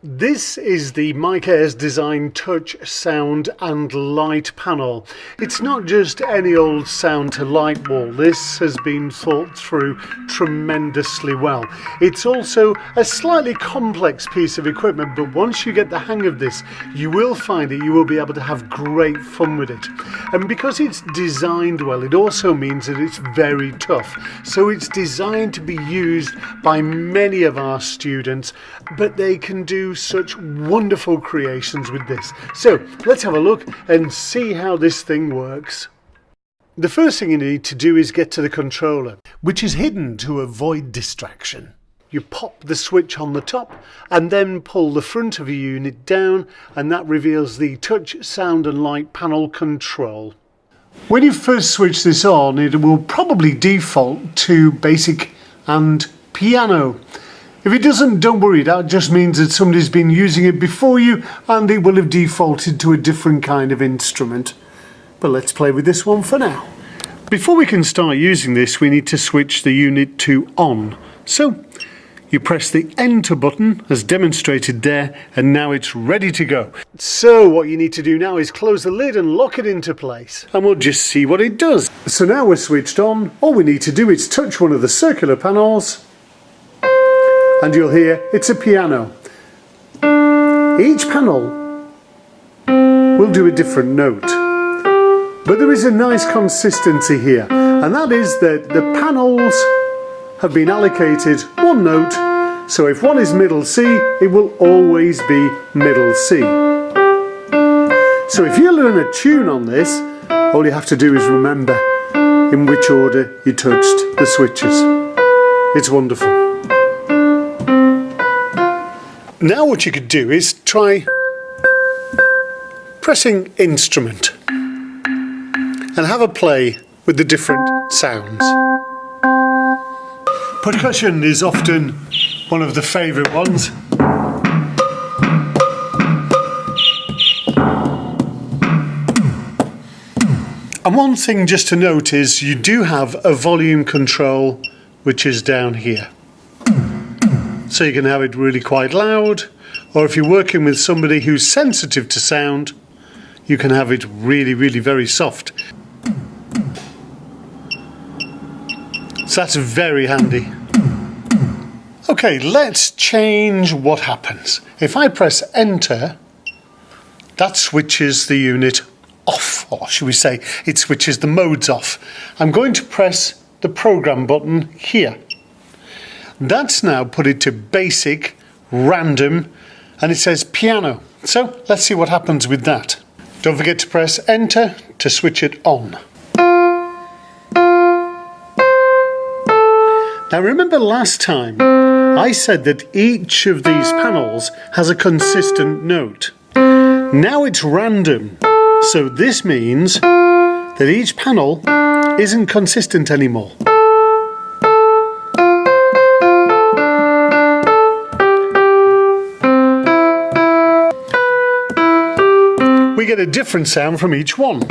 This is the MikeAir's Design Touch Sound and Light panel. It's not just any old sound to light wall. This has been thought through tremendously well. It's also a slightly complex piece of equipment, but once you get the hang of this, you will find that you will be able to have great fun with it. And because it's designed well, it also means that it's very tough. So it's designed to be used by many of our students, but they can do such wonderful creations with this. So let's have a look and see how this thing works. The first thing you need to do is get to the controller, which is hidden to avoid distraction. You pop the switch on the top and then pull the front of your unit down, and that reveals the touch, sound and light panel control. When you first switch this on, it will probably default to basic and piano. If it doesn't, don't worry, that just means that somebody's been using it before you and it will have defaulted to a different kind of instrument. But let's play with this one for now. Before we can start using this, we need to switch the unit to on. So you press the enter button as demonstrated there, and now it's ready to go. So what you need to do now is close the lid and lock it into place, and we'll just see what it does. So now we're switched on. All we need to do is touch one of the circular panels, and you'll hear it's a piano. Each panel will do a different note, but there is a nice consistency here, and that is that the panels have been allocated one note, so if one is middle C, it will always be middle C. So if you learn a tune on this, all you have to do is remember in which order you touched the switches. It's wonderful. Now what you could do is try pressing instrument and have a play with the different sounds. Percussion is often one of the favourite ones. And one thing just to note is you do have a volume control which is down here. So you can have it really quite loud, or if you're working with somebody who's sensitive to sound, you can have it really, really very soft. So that's very handy. Okay, let's change what happens. If I press enter, that switches the unit off, or should we say, it switches the modes off. I'm going to press the program button here. That's now put it to basic, random, and it says piano. So let's see what happens with that. Don't forget to press enter to switch it on. Now remember last time I said that each of these panels has a consistent note. Now it's random, so this means that each panel isn't consistent anymore. We get a different sound from each one.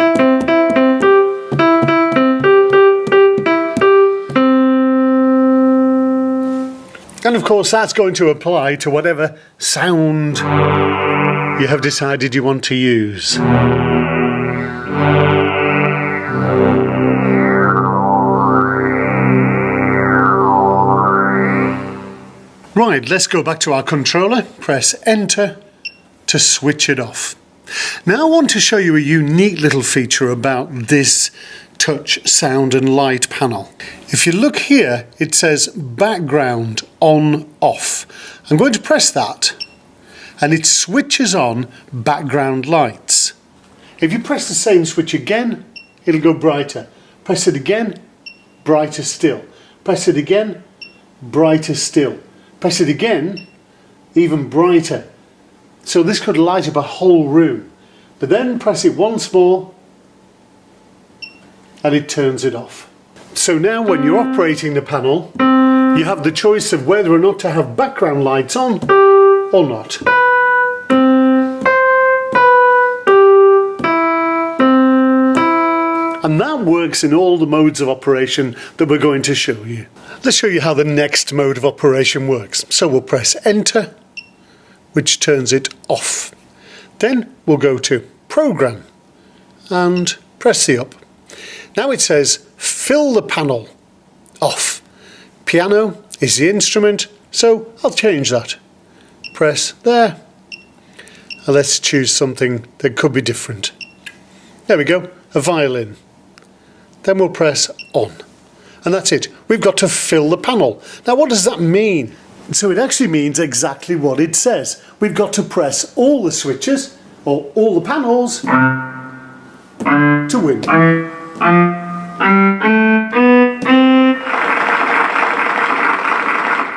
And of course that's going to apply to whatever sound you have decided you want to use. Right, let's go back to our controller, press enter to switch it off. Now I want to show you a unique little feature about this touch, sound and light panel. If you look here, it says background on off. I'm going to press that and it switches on background lights. If you press the same switch again, it'll go brighter. Press it again, brighter still. Press it again, brighter still. Press it again, even brighter. So this could light up a whole room. But then press it once more and it turns it off. So now when you're operating the panel, you have the choice of whether or not to have background lights on or not. And that works in all the modes of operation that we're going to show you. Let's show you how the next mode of operation works. So we'll press enter, which turns it off. Then we'll go to Program and press the up. Now it says fill the panel off. Piano is the instrument, so I'll change that. Press there. And let's choose something that could be different. There we go, a violin. Then we'll press on. And that's it. We've got to fill the panel. Now what does that mean? So it actually means exactly what it says. We've got to press all the switches, or all the panels, to win.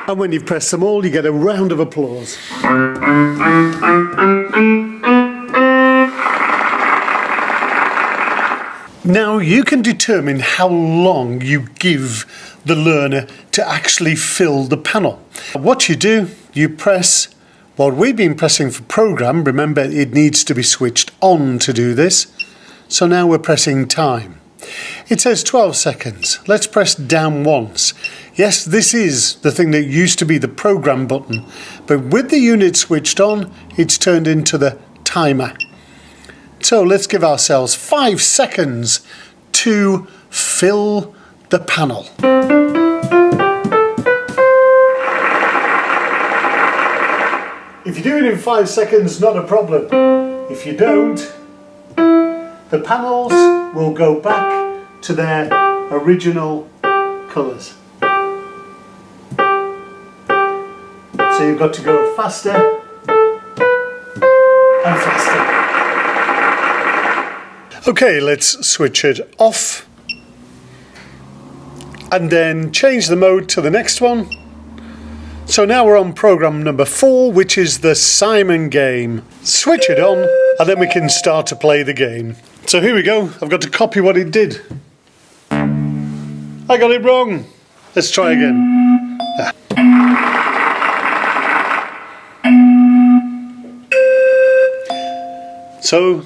And when you've pressed them all, you get a round of applause. Now you can determine how long you give the learner to actually fill the panel. What you do, you press what we've been pressing for program. Remember, it needs to be switched on to do this. So now we're pressing time. It says 12 seconds. Let's press down once. Yes, this is the thing that used to be the program button, but with the unit switched on, it's turned into the timer. So let's give ourselves 5 seconds to fill the panel. If you do it in 5 seconds, not a problem. If you don't, the panels will go back to their original colours. So you've got to go faster and faster. Okay, let's switch it off and then change the mode to the next one. So now we're on program number 4, which is the Simon game. Switch it on and then we can start to play the game. So here we go. I've got to copy what it did. I got it wrong. Let's try again. So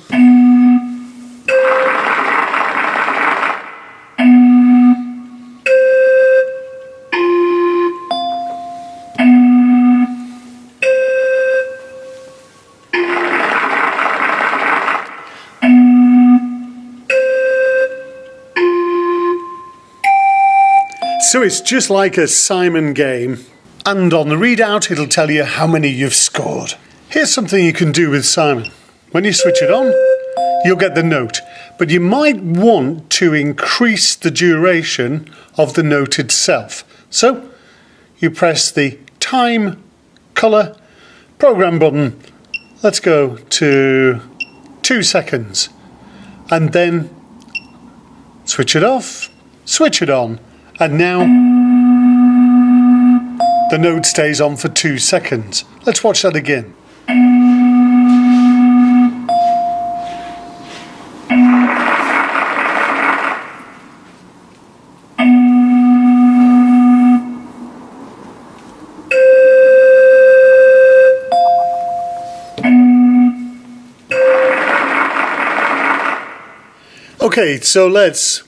So it's just like a Simon game, and on the readout it'll tell you how many you've scored. Here's something you can do with Simon. When you switch it on, you'll get the note, but you might want to increase the duration of the note itself. So you press the time, colour, program button. Let's go to 2 seconds, and then switch it off, switch it on. And now the note stays on for 2 seconds. Let's watch that again. Okay, so let's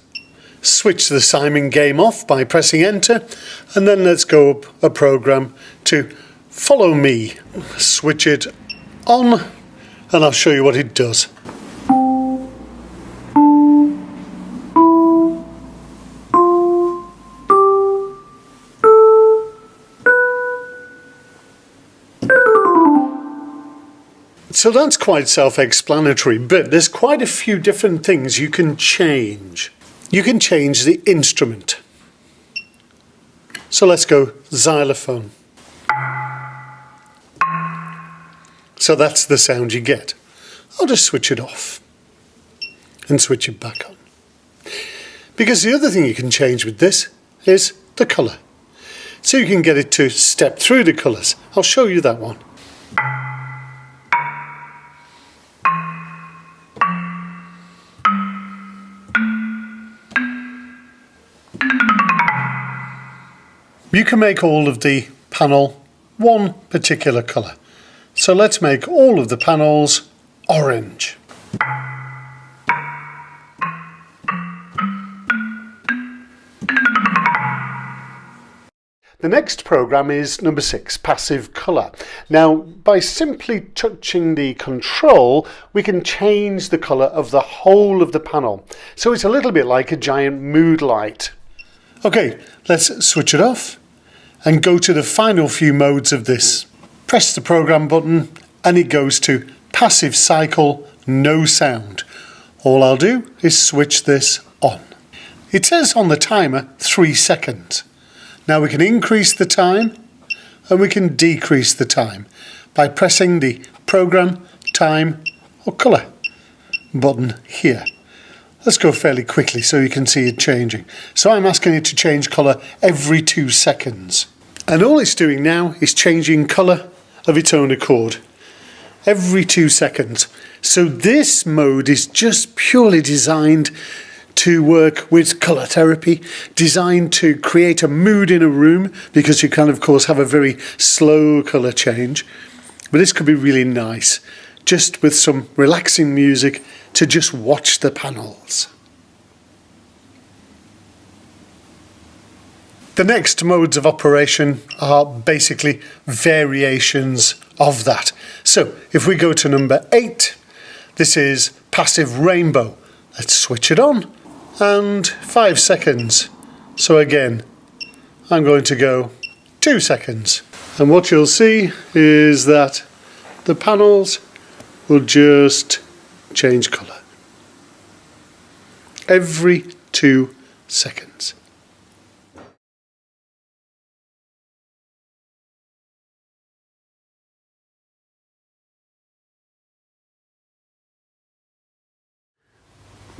switch the Simon game off by pressing enter, and then let's go up a program to Follow Me. Switch it on and I'll show you what it does. So that's quite self-explanatory, but there's quite a few different things you can change. You can change the instrument. So let's go xylophone. So that's the sound you get. I'll just switch it off and switch it back on. Because the other thing you can change with this is the colour. So you can get it to step through the colours. I'll show you that one. You can make all of the panel one particular colour. So let's make all of the panels orange. The next program is number 6, Passive Colour. Now, by simply touching the control, we can change the colour of the whole of the panel. So it's a little bit like a giant mood light. Okay, let's switch it off and go to the final few modes of this. Press the program button and it goes to Passive Cycle, no sound. All I'll do is switch this on. It says on the timer 3 seconds. Now we can increase the time and we can decrease the time by pressing the Program, Time or Colour button here. Let's go fairly quickly so you can see it changing. So I'm asking it to change colour every 2 seconds. And all it's doing now is changing colour of its own accord every 2 seconds. So this mode is just purely designed to work with colour therapy, designed to create a mood in a room, because you can of course have a very slow colour change. But this could be really nice, just with some relaxing music to just watch the panels. The next modes of operation are basically variations of that. So if we go to number 8, this is Passive Rainbow. Let's switch it on. And 5 seconds. So again, I'm going to go 2 seconds. And what you'll see is that the panels will just change colour every 2 seconds.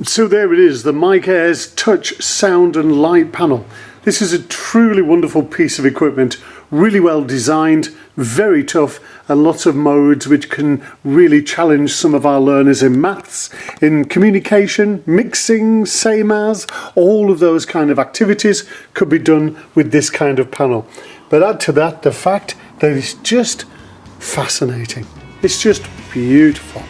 So there it is, the MikeAirs Touch Sound and Light panel. This is a truly wonderful piece of equipment, really well designed, very tough, and lots of modes which can really challenge some of our learners in maths, in communication, mixing, same as, all of those kind of activities could be done with this kind of panel. But add to that the fact that it's just fascinating. It's just beautiful.